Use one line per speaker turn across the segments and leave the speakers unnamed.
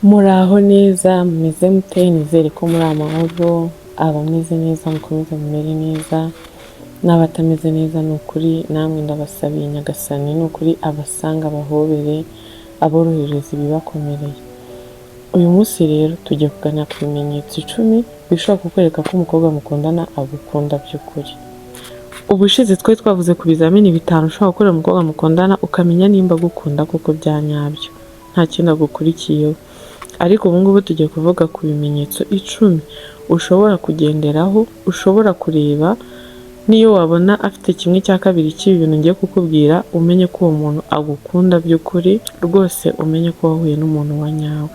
Muraho neza mumeze mute, nizere ko muri amahoro, abameze neza mukomeze mumere neza, n'abatameze neza ni ukuri namwe ndabasabiye Nyagasani ni ukuri abasanga abahobere, aborohereza ibibakomereye. Uyu munsi rero tugiye kuganira ku bimenyetso 10 bishobora kukwereka ko umukobwa mukundana agukunda by'ukuri. Ubushize twari twavuze ku bizamini 5 ushobora gukorera umukobwa mukundana ukamenya nimba agukunda koko bya nyabyo, nta kindi agukurikiyeho. Ariko ubu ngubu tugiye kuvuga ku bimenyetso 10 ushobora kugenderaho, ushobora kureba, niyo wabona afite 1/2 cy'ibi bintu ngiye kukubwira, umenye ko uwo muntu agukunda by'ukuri, rwose umenye ko wahuye n'umuntu wa nyawe.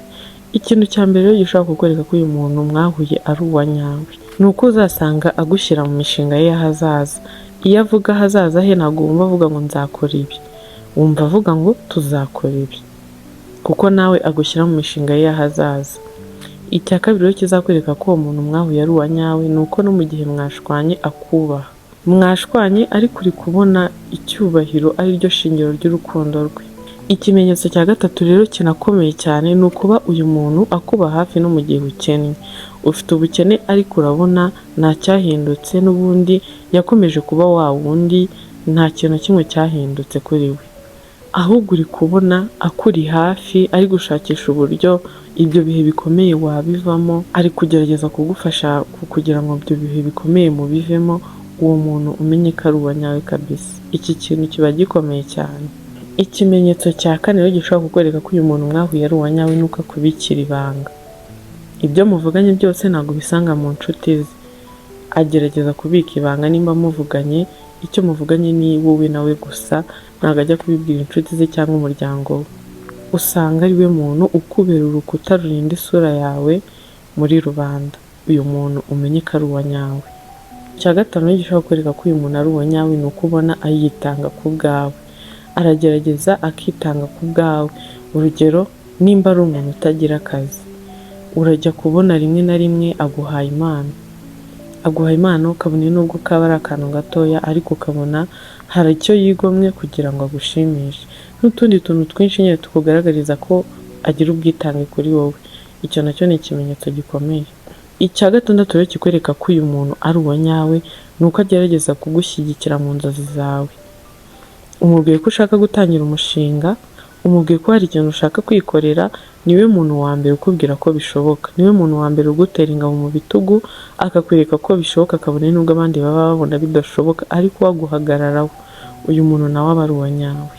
Ikintu cya mbere rero gishobora kukwereka ko uyu muntu mwahuye ari uwa nyawe, ni uko uzasanga agushyira mu mishinga ye y'ahazaza. Iyo avuga ahazaza he ntabwo wumva avuga ngo nzakora ibi, wumva avuga ngo tuzakora ibi, kuko nawe agushyira mu mishinga ye y'ahazaza. Icya kabiri rero kizakwereka ko uwo muntu mwahuye ari uwa nyawe, ni uko no mu gihe mwashwanye akubaha. Mwashwanye ariko uri kubona icyubahiro ari ryo shingiro ry'urukundo rwe. Ikimenyetso cya gatatu rero kinakomeye cyane ni ukuba uyu muntu akuba hafi no mu gihe ukennye. Ufite ubukene ariko urabona nta cyahindutse, n'ubundi yakomeje kuba wa wundi, nta kintu kimwe cyahindutse kuri we, ahubwo uri kubona akuri hafi, ari gushakisha uburyo ibyo bihe bikomeye wabivamo, ari kugerageza kugufasha kugira ngo ibyo bihe bikomeye mubivemo. Uwo muntu umenye ko ari uwa nyawe kabisa. Iki kintu kiba gikomeye cyane. Ikimenyetso cya 4 rero gishobora kukwereka ko uyu muntu mwahuye ari uwa nyawe ni uko akubikira ibanga. Ibyo muvuganye byose ntabwo bisanga mu nshuti ze, agerageza kubika ibanga. Nimba muvuganye, icyo muvuganye ni wowe nawe gusa, ntabwo ajya kubibwira inshuti ze cyangwa umuryango we. Usanga ari we muntu ukubera urukuta rurinda isura yawe muri rubanda. Uyu muntu umenye ko ari uwa nyawe. Icya 5 gishobora kukwereka ko uyu muntu ari uwa nyawe ni uko ubona ayitanga ku bwawe, aragerageza akitanga ku bwawe. Urugero, nimba ari umuntu utagira akazi, urajya kubona rimwe na rimwe aguhaye impano, ukabona nubwo kaba ari akantu gatoya, ariko ukabona hari icyo yigomwe kugira ngo agushimishe, n'utundi tuntu twinshi nyine tukugaragariza ko agira ubwitange kuri wowe. Icyo nacyo ni ikimenyetso gikomeye. Icya 6 rero kikwereka ko uyu muntu ari uwa nyawe ni uko agerageza kugushyigikira mu nzozi zawe. Umubwiye ko ushaka gutangira umushinga, umubwiye ko hari ikintu ushaka kwikorera, niwe muntu wa mbere ukubwira ko bishoboka, niwe muntu wa mbere ugutera ingabo mu bitugu, akakwereka ko bishoboka, kabone nubwo abandi baba babona bidashoboka, ariko waguhagararaho. Uyu muntu nawe aba ari uwa nyawe.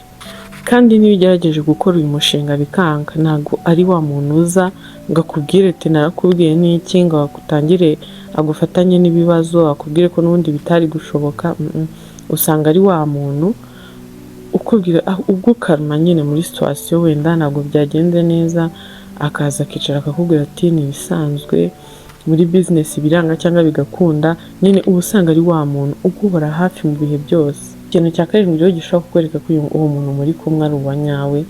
Kandi niyo ugerageje gukora uyu mushinga bikanga, ntabwo ari wa muntu uza ngo akubwire ati narakubwiye n'iki, ngo agutangire agufatanye n'ibibazo, akubwire ko n'ubundi bitari gushoboka. Usanga ari wa muntu ukubwira ugukaruma nyine muri situation wenda ntabwo byagenze neza, akaza akicara akakubwira ati ni bisanzwe muri business biranga cyangwa bigakunda. Nyine uba usanga ari wa muntu ukubora hafi mu bihe byose. Ikintu cya 7 rero gishobora kukwereka ko uwo muntu muri kumwe ari uwa nyawe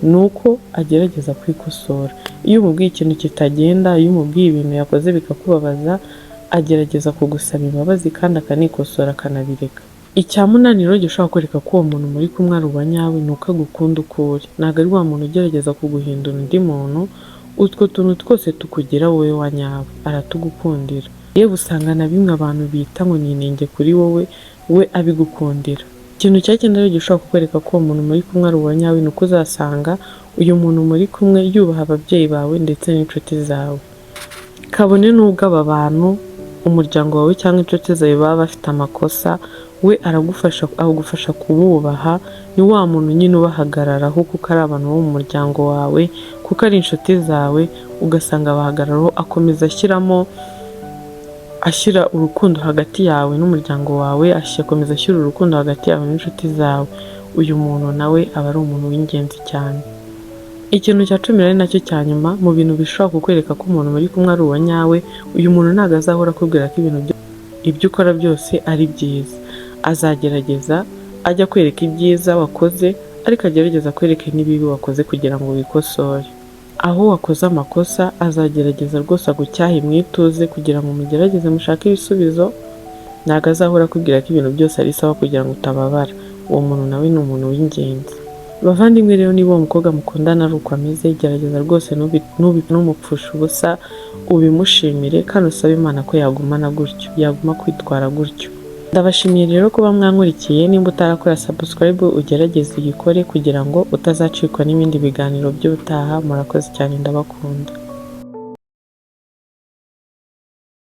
ni uko agerageza kwikosora. Iyo umubwiye ikintu kitagenda, iyo umubwiye ibintu yakoze bikakubabaza, agerageza kugusaba imbabazi kandi akanikosora akanabireka. Icya 8 rero gishobora kukwereka ko uwo muntu muri kumwe ari uwa nyawe ni uko agukunda uko uri, ntabwo ari wa muntu ugerageza kuguhindura undi muntu. Utwo tuntu twose tukugira wowe wa nyawe aratugukundira. Yewe usanga na bimwe abantu bita ngo ni inenge kuri wowe, we abigukundira. Ikintu cya 9 rero gishobora kukwereka ko uwo muntu muri kumwe ari uwa nyawe ni uko uzasanga uyu muntu muri kumwe yubaha ababyeyi bawe ndetse n'inshuti zawe. Kabone nubwo aba bantu, umuryango wawe cyangwa inshuti zawe baba bafite amakosa, we agufasha kububaha. Ni wa muntu nyine ubahagararaho kuko ari abantu bo mu muryango wawe, kuko ari inshuti zawe, ugasanga abahagararaho, akomeza ashyira urukundo hagati yawe n'umuryango wawe, akomeza ashyira urukundo hagati yawe n'inshuti zawe. Uyu muntu nawe aba ari umuntu w'ingenzi cyane. Ikintu cya 10 ari nacyo cya nyuma mu bintu bishobora kukwereka ko umuntu muri kumwe ari uwa nyawe, uyu muntu ntabwo azahora akubwira ko ibyo ukora byose ari byiza. Azagerageza ajya kwereka ibyiza wakoze, ariko agerageza kwereka n'ibibi wakoze kugira ngo wikosore. Aho wakoze amakosa azagerageza rwose agucyahe mwituze kugira ngo mugerageze mushake ibisubizo. Ntabwo azahora akubwira ko ibintu byose ari sawa kugira ngo utababara. Uwo muntu nawe ni umuntu w'ingenzi. bavandimwe rero, niba uwo mukobwa mukundana ari uko ameze, gerageza rwose numupfusha ubusa, ubimushimire kandi usabe Imana ko yagumana gutyo, yaguma kwitwara gutyo. Ndabashimiye rero kuba mwankurikiye. Nimba utarakora subscribe, ugerageze uyikore kugira ngo utazacikwa n'ibindi biganiro by'ubutaha. Murakoze cyane, ndabakunda.